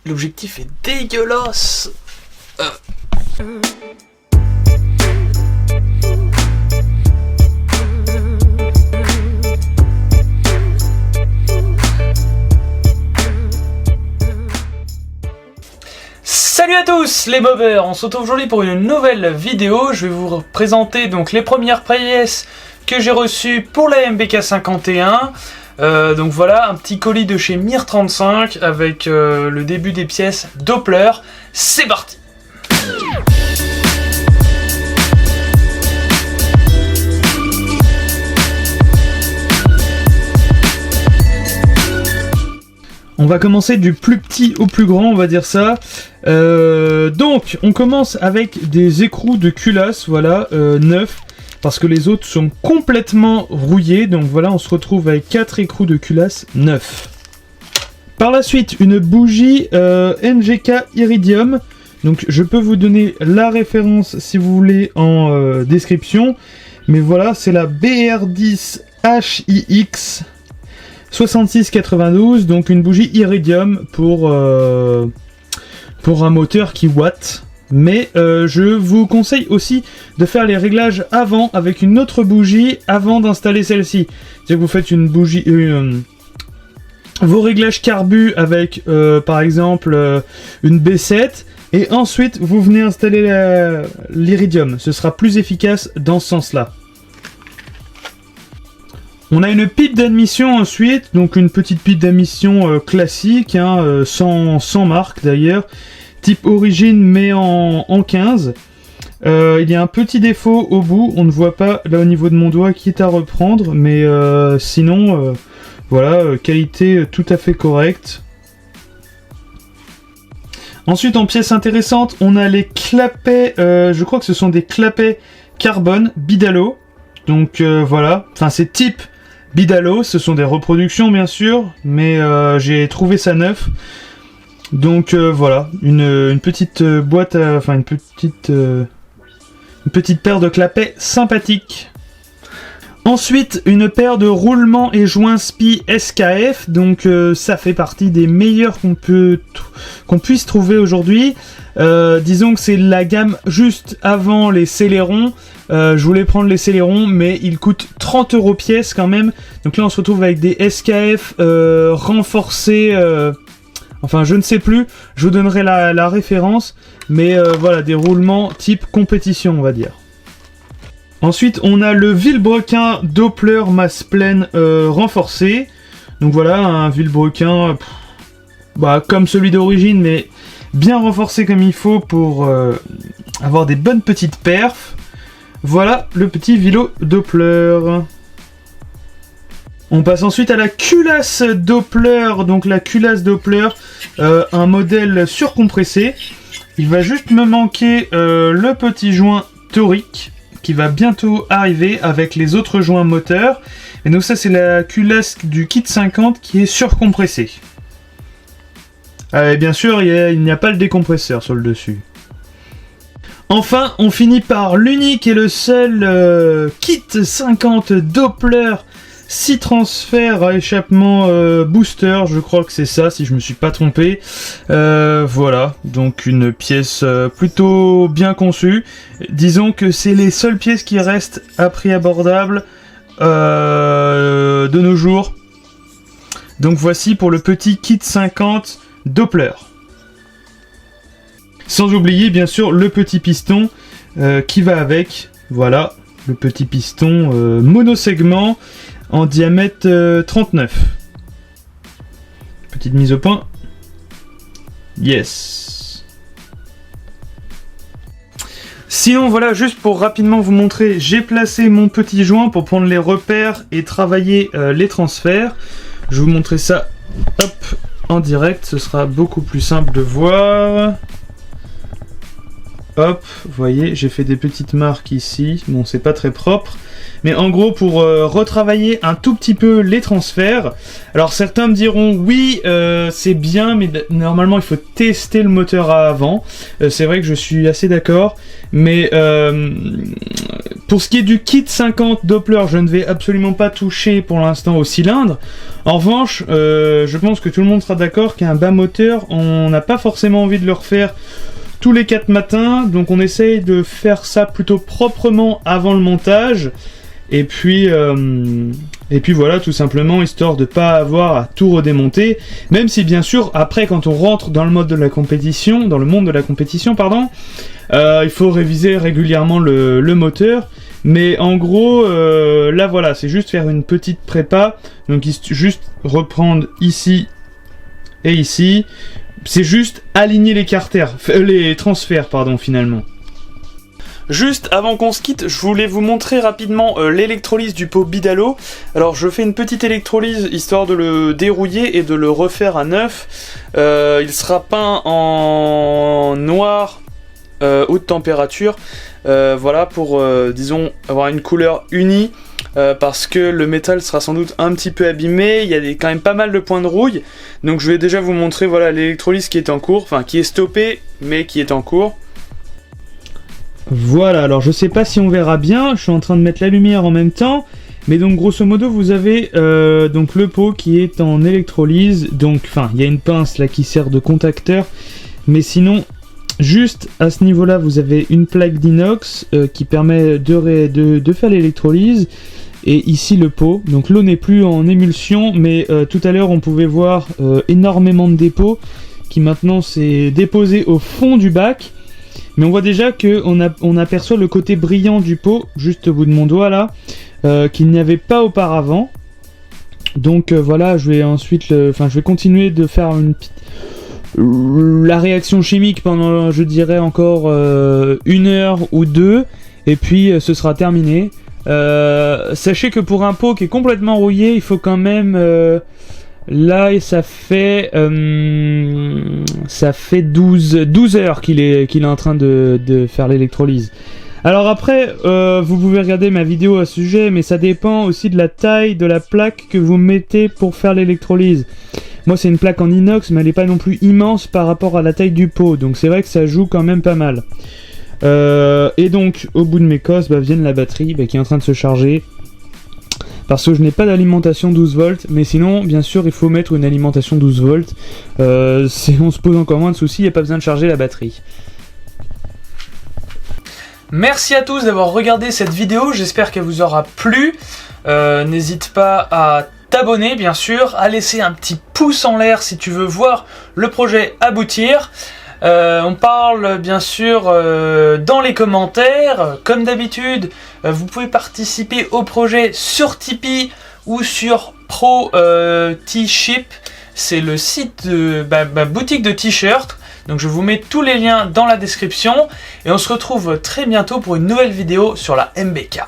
L'objectif est dégueulasse. Salut à tous les mobers, on se retrouve aujourd'hui pour une nouvelle vidéo. Je vais vous présenter donc les premières pièces que j'ai reçues pour la MBK 51. Donc voilà, un petit colis de chez Mir35 avec le début des pièces Doppler. C'est parti! On va commencer du plus petit au plus grand, on va dire ça. Donc, on commence avec des écrous de culasse, voilà, neufs. Parce que les autres sont complètement rouillés. Donc voilà, on se retrouve avec 4 écrous de culasse neufs. Par la suite, une bougie NGK Iridium. Donc je peux vous donner la référence si vous voulez en description. Mais voilà, c'est la BR10 HIX 6692. Donc une bougie Iridium pour un moteur qui watt. Mais je vous conseille aussi de faire les réglages avant avec une autre bougie avant d'installer celle-ci. C'est-à-dire que vous faites une bougie, vos réglages carbu avec par exemple une B7 et ensuite vous venez installer l'Iridium. Ce sera plus efficace dans ce sens-là. On a une pipe d'admission ensuite, donc une petite pipe d'admission classique, hein, sans marque d'ailleurs. Type origine mais en 15. Il y a un petit défaut au bout, on ne voit pas là au niveau de mon doigt qui est à reprendre, mais sinon voilà, qualité tout à fait correcte. Ensuite en pièce intéressante, on a les clapets, je crois que ce sont des clapets carbone Bidalo. Donc voilà, enfin c'est type Bidalo, ce sont des reproductions bien sûr, mais j'ai trouvé ça neuf. Donc voilà, une petite boîte, enfin une petite paire de clapets sympathique. Ensuite, une paire de roulements et joints SPI SKF, donc ça fait partie des meilleurs qu'on puisse trouver aujourd'hui. Disons que c'est la gamme juste avant les Celeron. Je voulais prendre les Celeron, mais ils coûtent 30 € pièce quand même. Donc là, on se retrouve avec des SKF renforcés. Enfin, je ne sais plus, je vous donnerai la référence, mais voilà, des roulements type compétition, on va dire. Ensuite, on a le Vilebrequin Doppler masse pleine renforcé. Donc voilà, un Vilebrequin comme celui d'origine, mais bien renforcé comme il faut pour avoir des bonnes petites perfs. Voilà le petit Vilo Doppler. On passe ensuite à la culasse Doppler, donc la culasse Doppler, un modèle surcompressé. Il va juste me manquer le petit joint torique qui va bientôt arriver avec les autres joints moteurs. Et donc ça c'est la culasse du kit 50 qui est surcompressée. Et bien sûr il n'y a pas le décompresseur sur le dessus. Enfin on finit par l'unique et le seul kit 50 Doppler 6 transferts à échappement booster, je crois que c'est ça, si je me suis pas trompé. Voilà, donc une pièce plutôt bien conçue. Disons que c'est les seules pièces qui restent à prix abordable de nos jours. Donc voici pour le petit kit 50 Doppler. Sans oublier bien sûr le petit piston qui va avec. Voilà, le petit piston monosegment en diamètre 39. Petite mise au point. Yes. Sinon voilà, juste pour rapidement vous montrer, j'ai placé mon petit joint pour prendre les repères et travailler les transferts. Je vais vous montrer ça hop, en direct, ce sera beaucoup plus simple de voir. Hop, vous voyez, j'ai fait des petites marques ici. Bon, c'est pas très propre. Mais en gros, pour retravailler un tout petit peu les transferts. Alors, certains me diront, oui, c'est bien, mais normalement, il faut tester le moteur avant. C'est vrai que je suis assez d'accord. Mais Pour ce qui est du kit 50 Doppler, je ne vais absolument pas toucher pour l'instant au cylindre. En revanche, je pense que tout le monde sera d'accord qu'un bas moteur, on n'a pas forcément envie de le refaire tous les 4 matins, donc on essaye de faire ça plutôt proprement avant le montage. Et puis voilà, tout simplement, histoire de pas avoir à tout redémonter. Même si bien sûr, après, quand on rentre dans le mode de la compétition, dans le monde de la compétition, pardon, il faut réviser régulièrement le moteur. Mais en gros, là voilà, c'est juste faire une petite prépa. Donc juste reprendre ici et ici. C'est juste aligner les carters, les transferts, pardon, finalement. Juste avant qu'on se quitte, je voulais vous montrer rapidement l'électrolyse du pot Bidalo. Alors je fais une petite électrolyse histoire de le dérouiller et de le refaire à neuf. Il sera peint en noir haute température. Voilà, pour disons avoir une couleur unie. Parce que le métal sera sans doute un petit peu abîmé, il y a quand même pas mal de points de rouille. Donc je vais déjà vous montrer voilà l'électrolyse qui est en cours, enfin qui est stoppée mais qui est en cours. Voilà, alors je sais pas si on verra bien, je suis en train de mettre la lumière en même temps, mais donc grosso modo vous avez donc le pot qui est en électrolyse, donc enfin il y a une pince là qui sert de contacteur, mais sinon juste à ce niveau là vous avez une plaque d'inox qui permet de faire l'électrolyse, et ici le pot, donc l'eau n'est plus en émulsion, mais tout à l'heure on pouvait voir énormément de dépôts qui maintenant s'est déposé au fond du bac. Mais on voit déjà qu'on aperçoit le côté brillant du pot, juste au bout de mon doigt là, qu'il n'y avait pas auparavant. Donc voilà, je vais continuer de faire la réaction chimique pendant, je dirais, encore 1 heure ou 2, et puis ce sera terminé. Sachez que pour un pot qui est complètement rouillé, il faut quand même... là, ça fait 12 heures qu'il est en train de faire l'électrolyse. Alors après, vous pouvez regarder ma vidéo à ce sujet, mais ça dépend aussi de la taille de la plaque que vous mettez pour faire l'électrolyse. Moi, c'est une plaque en inox, mais elle n'est pas non plus immense par rapport à la taille du pot, donc c'est vrai que ça joue quand même pas mal. Et donc, au bout de mes cosses, viennent la batterie qui est en train de se charger. Parce que je n'ai pas d'alimentation 12 volts, mais sinon, bien sûr, il faut mettre une alimentation 12 volts. On se pose encore moins de soucis, il n'y a pas besoin de charger la batterie. Merci à tous d'avoir regardé cette vidéo, j'espère qu'elle vous aura plu. N'hésite pas à t'abonner, bien sûr, à laisser un petit pouce en l'air si tu veux voir le projet aboutir. On parle bien sûr dans les commentaires, comme d'habitude. Vous pouvez participer au projet sur Tipeee ou sur Pro T-Ship. C'est le site de ma boutique de t-shirts. Donc je vous mets tous les liens dans la description. Et on se retrouve très bientôt pour une nouvelle vidéo sur la MBK.